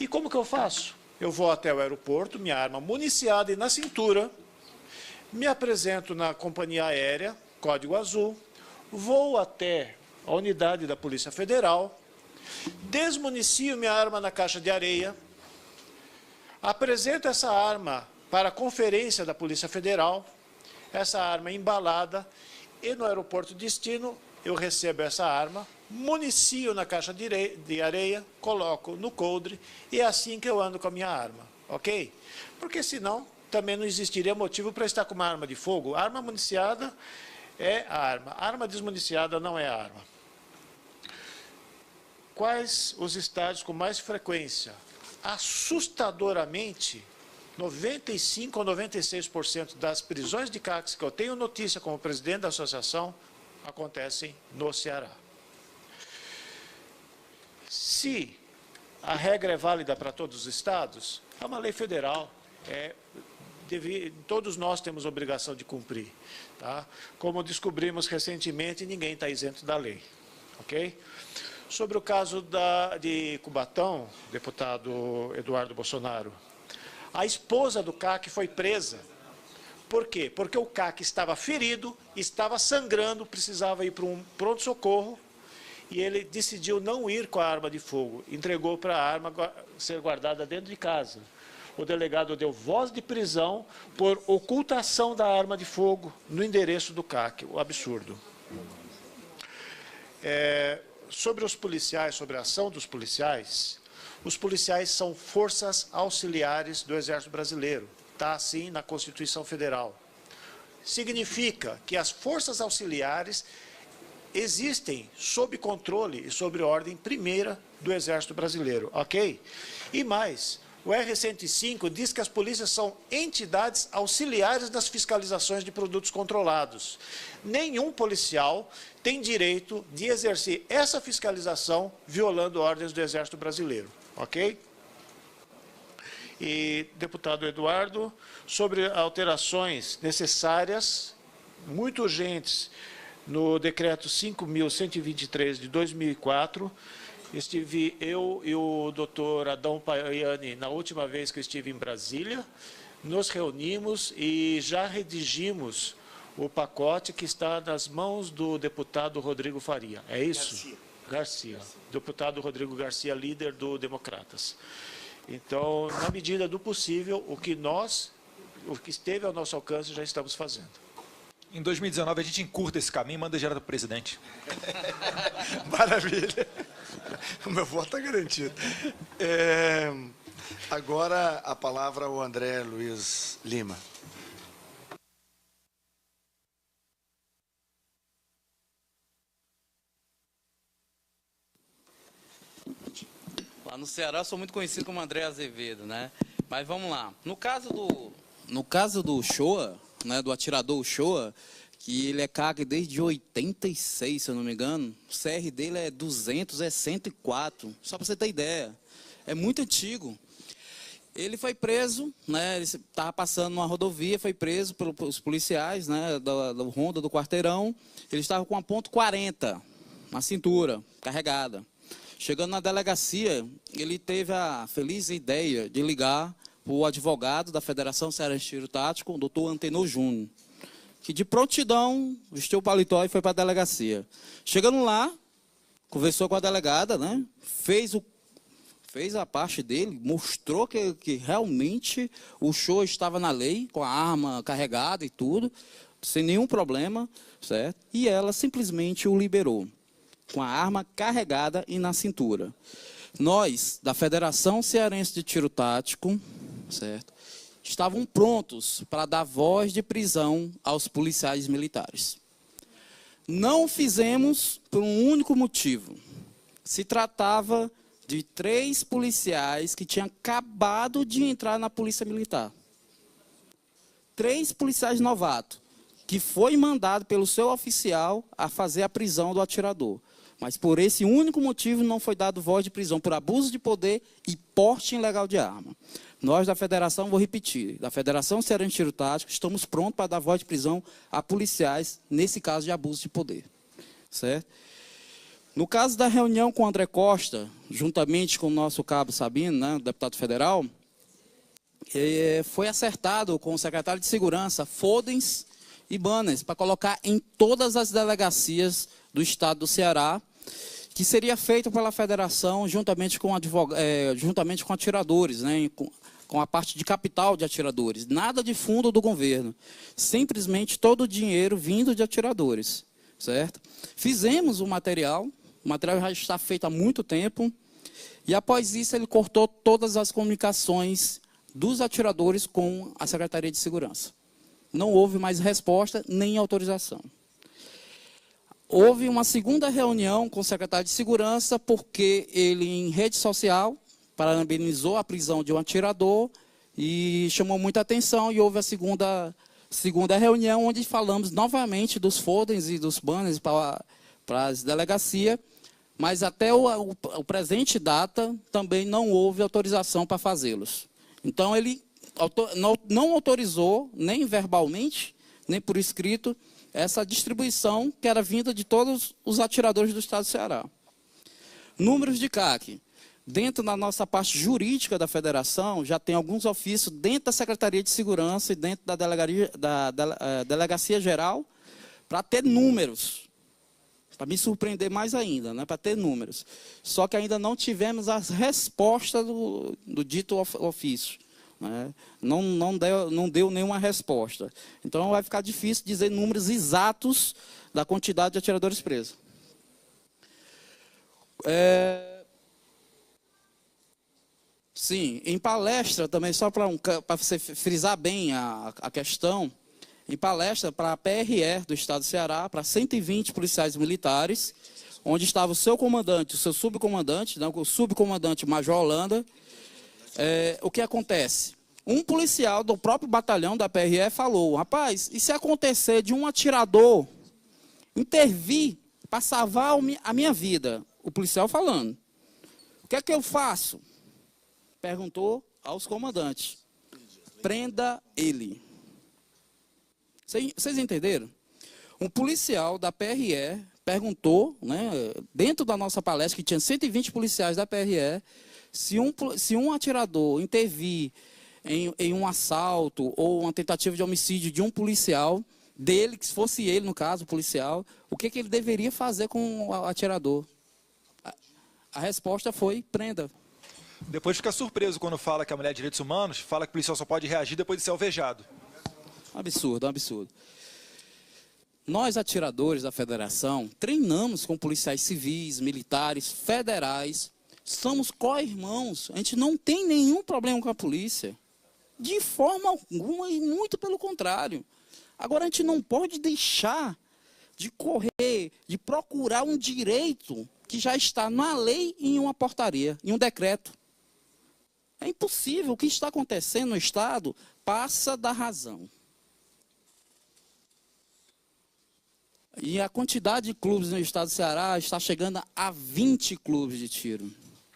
E como que eu faço? Eu vou até o aeroporto, minha arma municiada e na cintura, me apresento na companhia aérea, código azul, vou até a unidade da Polícia Federal, desmunicio minha arma na caixa de areia, apresento essa arma para a conferência da Polícia Federal, essa arma embalada, e no aeroporto destino eu recebo essa arma, municio na caixa de areia, coloco no coldre, e é assim que eu ando com a minha arma, ok? Porque senão também não existiria motivo para estar com uma arma de fogo. A arma municiada é a arma. A arma desmuniciada não é a arma. Quais os estádios com mais frequência? Assustadoramente, 95% ou 96% das prisões de CACs que eu tenho notícia como presidente da associação acontecem no Ceará. Se a regra é válida para todos os estados, é uma lei federal, todos nós temos obrigação de cumprir. Tá? Como descobrimos recentemente, ninguém está isento da lei. Ok? Sobre o caso de Cubatão, deputado Eduardo Bolsonaro, a esposa do CAC foi presa. Por quê? Porque o CAC estava ferido, estava sangrando, precisava ir para um pronto-socorro, e ele decidiu não ir com a arma de fogo, entregou para a arma ser guardada dentro de casa. O delegado deu voz de prisão por ocultação da arma de fogo no endereço do CAC, o absurdo. Sobre os policiais, sobre a ação dos policiais, os policiais são forças auxiliares do Exército Brasileiro. Está assim na Constituição Federal. Significa que as forças auxiliares existem sob controle e sob ordem primeira do Exército Brasileiro, ok? E mais, o R-105 diz que as polícias são entidades auxiliares das fiscalizações de produtos controlados. Nenhum policial tem direito de exercer essa fiscalização violando ordens do Exército Brasileiro, ok? E, deputado Eduardo, sobre alterações necessárias, muito urgentes, no decreto 5.123 de 2004, estive eu e o doutor Adão Paiani, na última vez que eu estive em Brasília, nos reunimos e já redigimos o pacote que está nas mãos do deputado Rodrigo Faria. É isso? Garcia. Deputado Rodrigo Garcia, líder do Democratas. Então, na medida do possível, o que esteve ao nosso alcance, já estamos fazendo. Em 2019, a gente encurta esse caminho e manda direto para o presidente. Maravilha. O meu voto está garantido. Agora, a palavra ao André Luiz Lima. Lá no Ceará, eu sou muito conhecido como André Azevedo, né? Mas vamos lá. No caso do Shoa, né, do atirador Shoa, que ele é CAC desde 86, se eu não me engano, o CR dele é 200, é 104, só para você ter ideia. É muito antigo. Ele foi preso, né, ele estava passando numa rodovia, foi preso pelos policiais, né, do Ronda do Quarteirão. Ele estava com a .40 na cintura, carregada. Chegando na delegacia, ele teve a feliz ideia de ligar para o advogado da Federação Cearense de Tiro Tático, o doutor Antenor Júnior, que de prontidão vestiu o paletó e foi para a delegacia. Chegando lá, conversou com a delegada, né? Fez a parte dele, mostrou que realmente o Shoa estava na lei, com a arma carregada e tudo, sem nenhum problema, certo? E ela simplesmente o liberou, com a arma carregada e na cintura. Nós, da Federação Cearense de Tiro Tático, certo, estavam prontos para dar voz de prisão aos policiais militares. Não fizemos por um único motivo. Se tratava de 3 policiais que tinham acabado de entrar na Polícia Militar. 3 policiais novatos, que foi mandado pelo seu oficial a fazer a prisão do atirador. Mas por esse único motivo não foi dado voz de prisão, por abuso de poder e porte ilegal de arma. Nós da Federação, vou repetir, da Federação Cearense de Tiro Tático, estamos prontos para dar voz de prisão a policiais nesse caso de abuso de poder. Certo? No caso da reunião com o André Costa, juntamente com o nosso cabo Sabino, né, deputado federal, foi acertado com o secretário de Segurança folders e banners para colocar em todas as delegacias do estado do Ceará, que seria feito pela federação juntamente com atiradores, né, com a parte de capital de atiradores. Nada de fundo do governo, simplesmente todo o dinheiro vindo de atiradores, certo? Fizemos o material já está feito há muito tempo, e após isso ele cortou todas as comunicações dos atiradores com a Secretaria de Segurança. Não houve mais resposta nem autorização. Houve uma segunda reunião com o secretário de Segurança, porque ele, em rede social, parabenizou a prisão de um atirador e chamou muita atenção, e houve a segunda reunião, onde falamos novamente dos folders e dos banners para as delegacias, mas até o presente data também não houve autorização para fazê-los. Então, ele não autorizou, nem verbalmente, nem por escrito, essa distribuição que era vinda de todos os atiradores do Estado do Ceará. Números de CAC. Dentro da nossa parte jurídica da federação, já tem alguns ofícios dentro da Secretaria de Segurança e dentro da Delegacia Geral, para ter números. Para me surpreender mais ainda, né? Para ter números. Só que ainda não tivemos as respostas do dito ofício. Né? Não deu nenhuma resposta. Então vai ficar difícil dizer números exatos da quantidade de atiradores presos. Sim, em palestra também, só para você frisar bem a questão, em palestra para a PRE do Estado do Ceará, para 120 policiais militares, onde estava o seu comandante, o seu subcomandante, o subcomandante Major Holanda. O que acontece? Um policial do próprio batalhão da PRE falou: rapaz, e se acontecer de um atirador intervir para salvar a minha vida? O policial falando. O que é que eu faço? Perguntou aos comandantes. Prenda ele. Vocês entenderam? Um policial da PRE perguntou, né, dentro da nossa palestra, que tinha 120 policiais da PRE, se um atirador intervir em um assalto ou uma tentativa de homicídio de um policial, dele, que fosse ele, no caso, o policial, o que ele deveria fazer com o atirador? A resposta foi: prenda. Depois fica surpreso quando fala que a mulher de direitos humanos fala que o policial só pode reagir depois de ser alvejado. Absurdo, absurdo. Nós, atiradores da federação, treinamos com policiais civis, militares, federais. Somos co-irmãos. A gente não tem nenhum problema com a polícia. De forma alguma, e muito pelo contrário. Agora, a gente não pode deixar de correr, de procurar um direito que já está na lei e em uma portaria, em um decreto. É impossível. O que está acontecendo no Estado passa da razão. E a quantidade de clubes no Estado do Ceará está chegando a 20 clubes de tiro.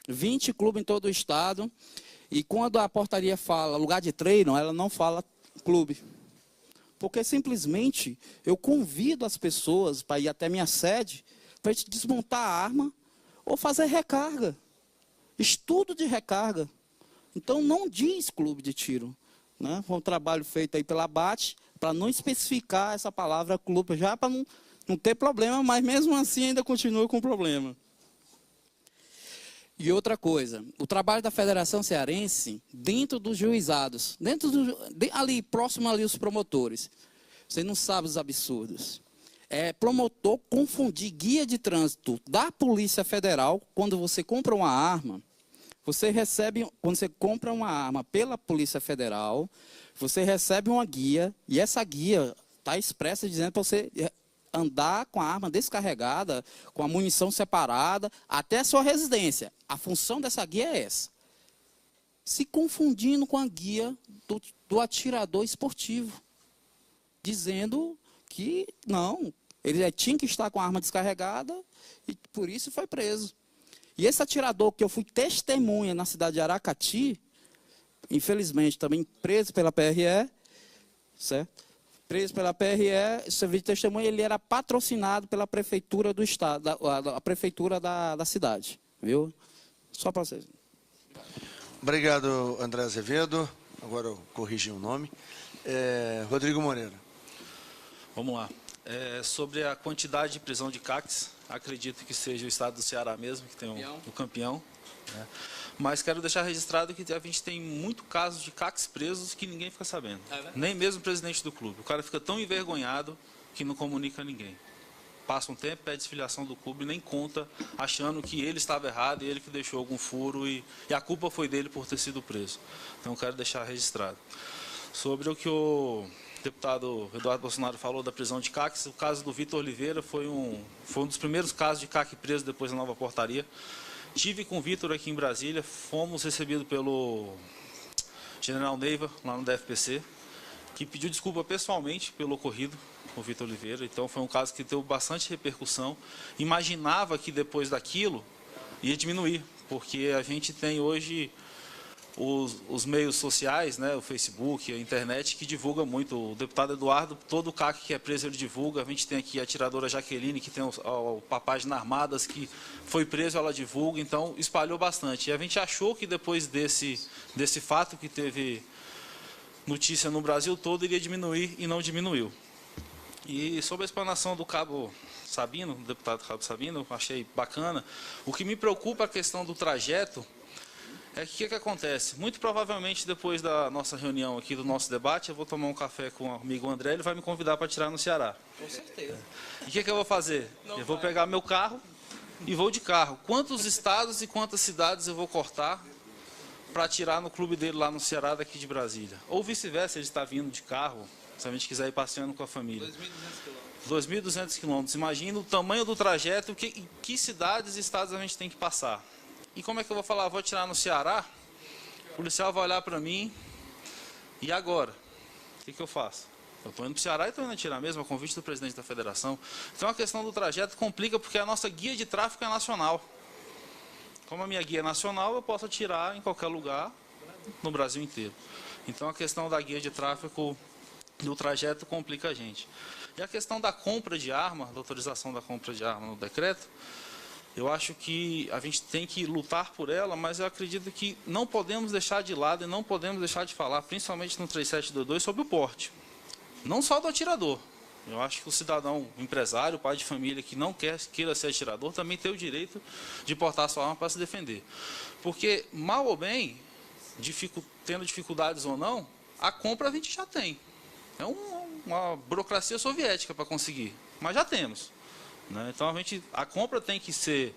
20 clubes em todo o Estado. E quando a portaria fala lugar de treino, ela não fala clube. Porque simplesmente eu convido as pessoas para ir até minha sede para a gente desmontar a arma ou fazer recarga. Estudo de recarga. Então não diz clube de tiro. Né? Foi um trabalho feito aí pela ABAT para não especificar essa palavra clube, já para não ter problema, mas mesmo assim ainda continua com problema. E outra coisa, o trabalho da Federação Cearense, dentro dos juizados, ali, próximo ali os promotores, você não sabe os absurdos. Promotor confundir guia de trânsito da Polícia Federal, quando você compra uma arma, quando você compra uma arma pela Polícia Federal, você recebe uma guia, e essa guia está expressa dizendo para você andar com a arma descarregada, com a munição separada, até a sua residência. A função dessa guia é essa. Se confundindo com a guia do atirador esportivo, dizendo que não, ele tinha que estar com a arma descarregada e por isso foi preso. E esse atirador que eu fui testemunha na cidade de Aracati, infelizmente também preso pela PRE, certo? Preso pela PRE, serviço de testemunha, ele era patrocinado pela prefeitura do estado, a prefeitura da cidade, viu? Só para vocês. Obrigado, André Azevedo. Agora eu corrigi o nome. Rodrigo Moreira. Vamos lá. Sobre a quantidade de prisão de CACs, acredito que seja o estado do Ceará mesmo, que tem o campeão. Né? Mas quero deixar registrado que a gente tem muito casos de CACs presos que ninguém fica sabendo. Nem mesmo o presidente do clube. O cara fica tão envergonhado que não comunica a ninguém. Passa um tempo, pede desfiliação do clube e nem conta, achando que ele estava errado e ele que deixou algum furo e a culpa foi dele por ter sido preso. Então quero deixar registrado. Sobre o que o deputado Eduardo Bolsonaro falou da prisão de CACs, o caso do Vitor Oliveira foi um dos primeiros casos de CAC preso depois da nova portaria. Tive com o Vitor aqui em Brasília, fomos recebidos pelo General Neiva, lá no DFPC, que pediu desculpa pessoalmente pelo ocorrido com o Vitor Oliveira. Então, foi um caso que teve bastante repercussão. Imaginava que depois daquilo ia diminuir, porque a gente tem hoje os meios sociais, né, o Facebook, a internet, que divulga muito. O deputado Eduardo, todo o CAC que é preso, ele divulga. A gente tem aqui a atiradora Jaqueline, que tem a página Armadas, que foi preso, ela divulga. Então, espalhou bastante. E a gente achou que depois desse fato que teve notícia no Brasil todo, iria diminuir e não diminuiu. E sobre a explanação do Cabo Sabino, do deputado Cabo Sabino, achei bacana. O que me preocupa é a questão do trajeto. É que o que acontece? Muito provavelmente, depois da nossa reunião aqui, do nosso debate, eu vou tomar um café com o amigo André, ele vai me convidar para tirar no Ceará. Com certeza. E o que eu vou fazer? Eu vou pegar meu carro e vou de carro. Quantos estados e quantas cidades eu vou cortar para tirar no clube dele lá no Ceará, daqui de Brasília? Ou vice-versa, ele está vindo de carro, se a gente quiser ir passeando com a família. 2.200 quilômetros. 2.200 quilômetros. Imagina o tamanho do trajeto, que cidades e estados a gente tem que passar. E como é que eu vou falar? Vou atirar no Ceará? O policial vai olhar para mim. E agora? O que eu faço? Eu estou indo para o Ceará e estou indo atirar mesmo, a convite do presidente da federação. Então a questão do trajeto complica, porque a nossa guia de tráfego é nacional. Como a minha guia é nacional, eu posso atirar em qualquer lugar no Brasil inteiro. Então a questão da guia de tráfego do trajeto complica a gente. E a questão da compra de arma, da autorização da compra de arma no decreto, eu acho que a gente tem que lutar por ela, mas eu acredito que não podemos deixar de lado e não podemos deixar de falar, principalmente no 3722, sobre o porte. Não só do atirador. Eu acho que o cidadão, o empresário, o pai de família que não queira ser atirador, também tem o direito de portar sua arma para se defender. Porque, mal ou bem, tendo dificuldades ou não, a compra a gente já tem. É uma burocracia soviética para conseguir, mas já temos. Então, a compra tem que ser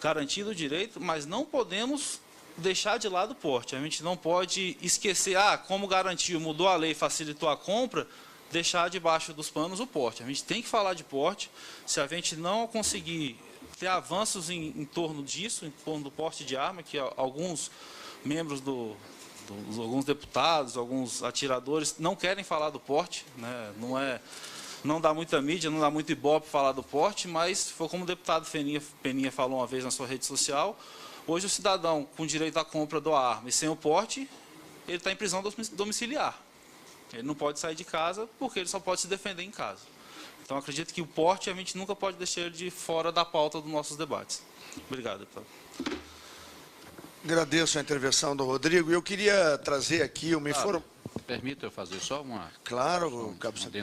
garantido o direito, mas não podemos deixar de lado o porte. A gente não pode esquecer, como garantiu, mudou a lei, facilitou a compra, deixar debaixo dos panos o porte. A gente tem que falar de porte. Se a gente não conseguir ter avanços em torno disso, em torno do porte de arma, que alguns membros alguns deputados, alguns atiradores não querem falar do porte, né? Não dá muita mídia, não dá muito ibope falar do porte, mas foi como o deputado Peninha falou uma vez na sua rede social, hoje o cidadão com direito à compra da arma e sem o porte, ele está em prisão domiciliar. Ele não pode sair de casa porque ele só pode se defender em casa. Então acredito que o porte a gente nunca pode deixar ele de fora da pauta dos nossos debates. Obrigado, deputado. Agradeço a intervenção do Rodrigo. Eu queria trazer aqui uma informação. Permita eu fazer só uma... Claro,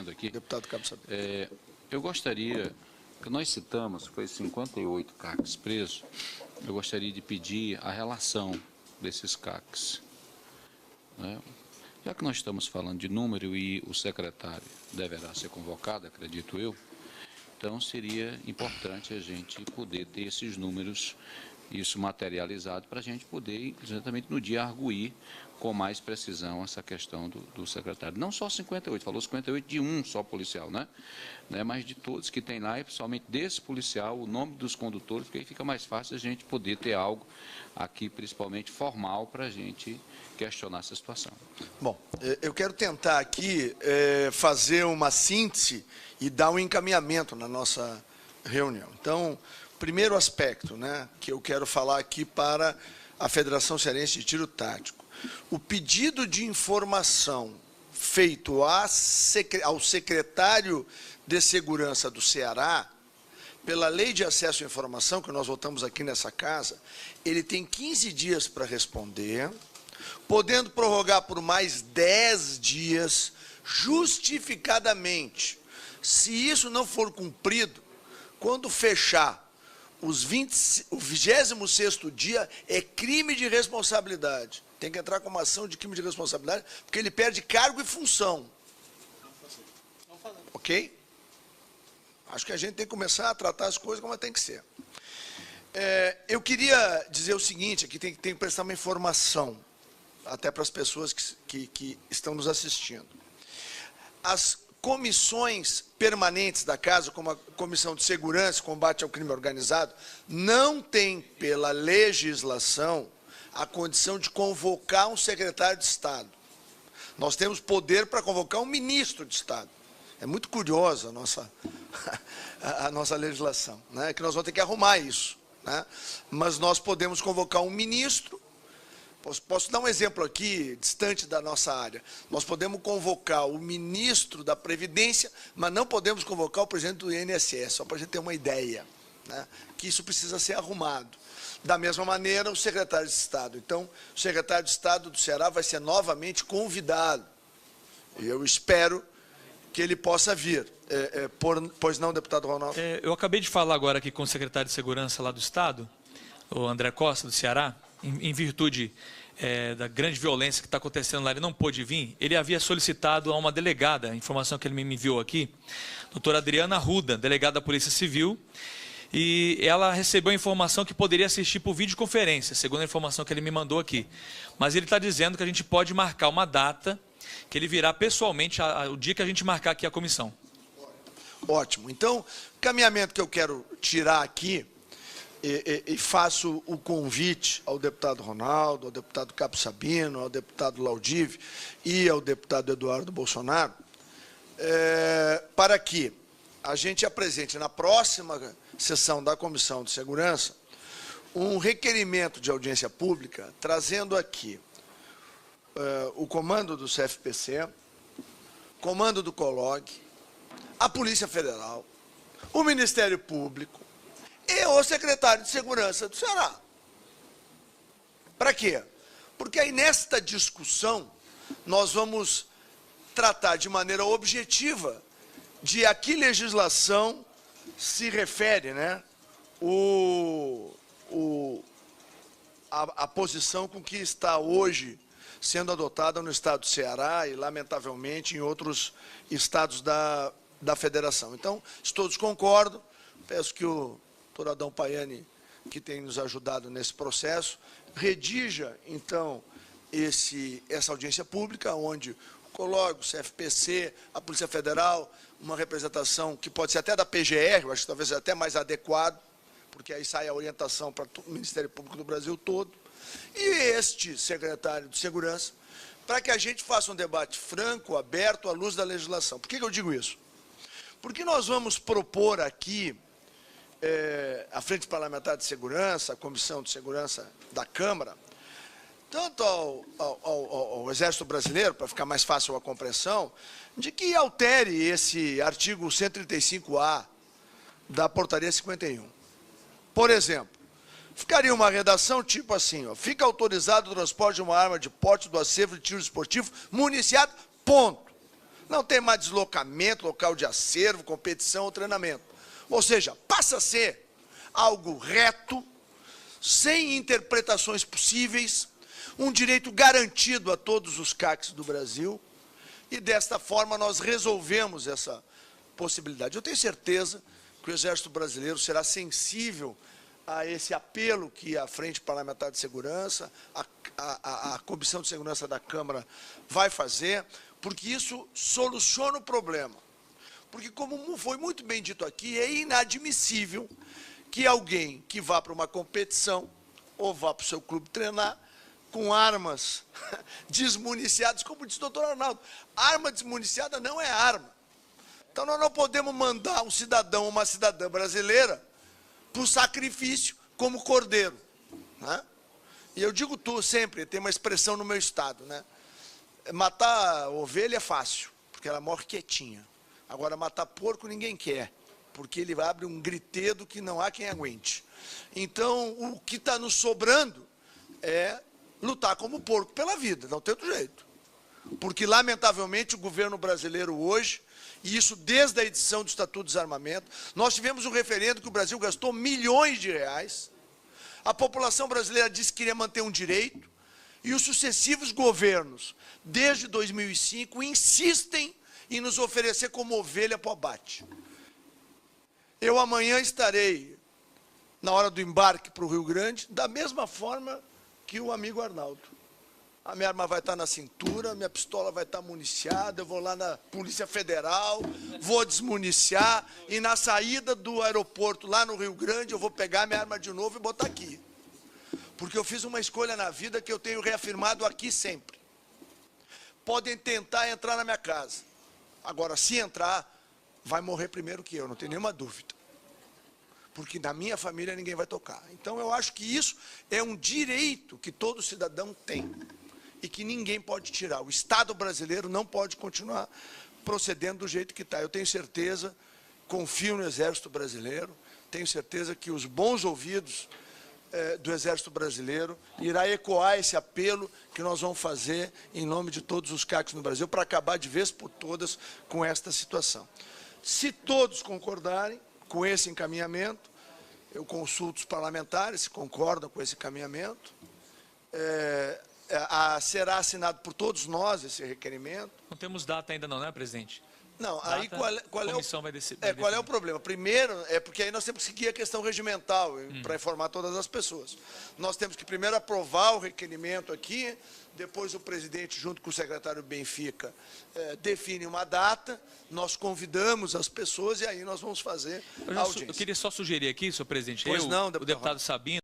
aqui. Deputado Cabo Sabino. Eu gostaria, que nós citamos, foi 58 CACs presos, eu gostaria de pedir a relação desses CACs. Né? Já que nós estamos falando de número e o secretário deverá ser convocado, acredito eu, então seria importante a gente poder ter esses números, isso materializado, para a gente poder, exatamente no dia, arguir com mais precisão essa questão do secretário. Não só 58, falou 58 de um só policial, né? Mas de todos que tem lá, e principalmente desse policial, o nome dos condutores, porque aí fica mais fácil a gente poder ter algo aqui, principalmente formal, para a gente questionar essa situação. Bom, eu quero tentar aqui fazer uma síntese e dar um encaminhamento na nossa reunião. Então, primeiro aspecto, né, que eu quero falar aqui para a Federação Cearense de Tiro Tático. O pedido de informação feito ao secretário de Segurança do Ceará, pela Lei de Acesso à Informação, que nós votamos aqui nessa casa, ele tem 15 dias para responder, podendo prorrogar por mais 10 dias, justificadamente. Se isso não for cumprido, quando fechar o 26º dia, é crime de responsabilidade. Tem que entrar com uma ação de crime de responsabilidade, porque ele perde cargo e função. Ok? Acho que a gente tem que começar a tratar as coisas como tem que ser. Eu queria dizer o seguinte, aqui tem que prestar uma informação, até para as pessoas que estão nos assistindo. As comissões permanentes da Casa, como a Comissão de Segurança e Combate ao Crime Organizado, não tem, pela legislação, a condição de convocar um secretário de Estado. Nós temos poder para convocar um ministro de Estado. É muito curiosa a nossa legislação, né? Que nós vamos ter que arrumar isso, né? Mas nós podemos convocar um ministro. Posso dar um exemplo aqui, distante da nossa área. Nós podemos convocar o ministro da Previdência, mas não podemos convocar o presidente do INSS, só para a gente ter uma ideia, né? Que isso precisa ser arrumado. Da mesma maneira, o secretário de Estado. Então, o secretário de Estado do Ceará vai ser novamente convidado. E eu espero que ele possa vir. Pois não, deputado Ronaldo? Eu acabei de falar agora aqui com o secretário de Segurança lá do Estado, o André Costa, do Ceará, em virtude da grande violência que está acontecendo lá, ele não pôde vir. Ele havia solicitado a uma delegada, a informação que ele me enviou aqui, doutora Adriana Arruda, delegada da Polícia Civil, e ela recebeu a informação que poderia assistir por videoconferência, segundo a informação que ele me mandou aqui. Mas ele está dizendo que a gente pode marcar uma data, que ele virá pessoalmente o dia que a gente marcar aqui a comissão. Ótimo. Então, o caminhamento que eu quero tirar aqui, e faço o convite ao deputado Ronaldo, ao deputado Cabo Sabino, ao deputado Laudive e ao deputado Eduardo Bolsonaro, para que a gente apresente na próxima sessão da Comissão de Segurança um requerimento de audiência pública, trazendo aqui o comando do CFPC, comando do COLOG, a Polícia Federal, o Ministério Público e o secretário de Segurança do Ceará. Para quê? Porque aí, nesta discussão, nós vamos tratar de maneira objetiva de a que legislação se refere, né, a posição com que está hoje sendo adotada no estado do Ceará e, lamentavelmente, em outros estados da federação. Então, se todos concordam, peço que o doutor Adão Paiani, que tem nos ajudado nesse processo, redija, então, essa audiência pública, onde o COLOG, o CFPC, a Polícia Federal, uma representação que pode ser até da PGR, eu acho que talvez até mais adequado, porque aí sai a orientação para o Ministério Público do Brasil todo, e este secretário de Segurança, para que a gente faça um debate franco, aberto, à luz da legislação. Por que eu digo isso? Porque nós vamos propor aqui, a Frente Parlamentar de Segurança, a Comissão de Segurança da Câmara, tanto ao Exército Brasileiro, para ficar mais fácil a compreensão, de que altere esse artigo 135A da Portaria 51. Por exemplo, ficaria uma redação tipo assim, ó, fica autorizado o transporte de uma arma de porte do acervo de tiro esportivo municiado, ponto. Não tem mais deslocamento, local de acervo, competição ou treinamento. Ou seja, passa a ser algo reto, sem interpretações possíveis, um direito garantido a todos os CACs do Brasil, e desta forma nós resolvemos essa possibilidade. Eu tenho certeza que o Exército Brasileiro será sensível a esse apelo que a Frente Parlamentar de Segurança, a Comissão de Segurança da Câmara vai fazer, porque isso soluciona o problema. Porque, como foi muito bem dito aqui, é inadmissível que alguém que vá para uma competição ou vá para o seu clube treinar com armas desmuniciadas, como disse o doutor Arnaldo. Arma desmuniciada não é arma. Então, nós não podemos mandar um cidadão ou uma cidadã brasileira para o sacrifício como cordeiro, né? E eu digo sempre, tem uma expressão no meu estado, né? Matar ovelha é fácil, porque ela morre quietinha. Agora, matar porco ninguém quer, porque ele abre um gritedo que não há quem aguente. Então, o que está nos sobrando é lutar como porco pela vida, não tem outro jeito. Porque, lamentavelmente, o governo brasileiro hoje, e isso desde a edição do Estatuto do Desarmamento, nós tivemos um referendo que o Brasil gastou milhões de reais, a população brasileira disse que queria manter um direito, e os sucessivos governos, desde 2005, insistem em nos oferecer como ovelha para o abate. Eu amanhã estarei, na hora do embarque para o Rio Grande, da mesma forma que o amigo Arnaldo. A minha arma vai estar na cintura, minha pistola vai estar municiada, eu vou lá na Polícia Federal, vou desmuniciar, e na saída do aeroporto, lá no Rio Grande, eu vou pegar minha arma de novo e botar aqui. porque eu fiz uma escolha na vida que eu tenho reafirmado aqui sempre. Podem tentar entrar na minha casa. Agora, se entrar, vai morrer primeiro que eu, não tem nenhuma dúvida. Porque na minha família ninguém vai tocar. Então, eu acho que isso é um direito que todo cidadão tem e que ninguém pode tirar. O Estado brasileiro não pode continuar procedendo do jeito que está. Eu tenho certeza, confio no Exército Brasileiro, tenho certeza que os bons ouvidos do Exército Brasileiro irá ecoar esse apelo que nós vamos fazer em nome de todos os CACs no Brasil para acabar de vez por todas com esta situação. Se todos concordarem com esse encaminhamento, eu consulto os parlamentares se concordam com esse encaminhamento, será assinado por todos nós esse requerimento. Não temos data ainda não, né, presidente? Não, data, aí qual é o problema? Primeiro, porque aí nós temos que seguir a questão regimental para informar todas as pessoas. Nós temos que primeiro aprovar o requerimento aqui, depois o presidente, junto com o secretário Benfica, define uma data, nós convidamos as pessoas e aí nós vamos fazer a audiência. Eu queria só sugerir aqui, senhor presidente, Pois não, o deputado Sabino,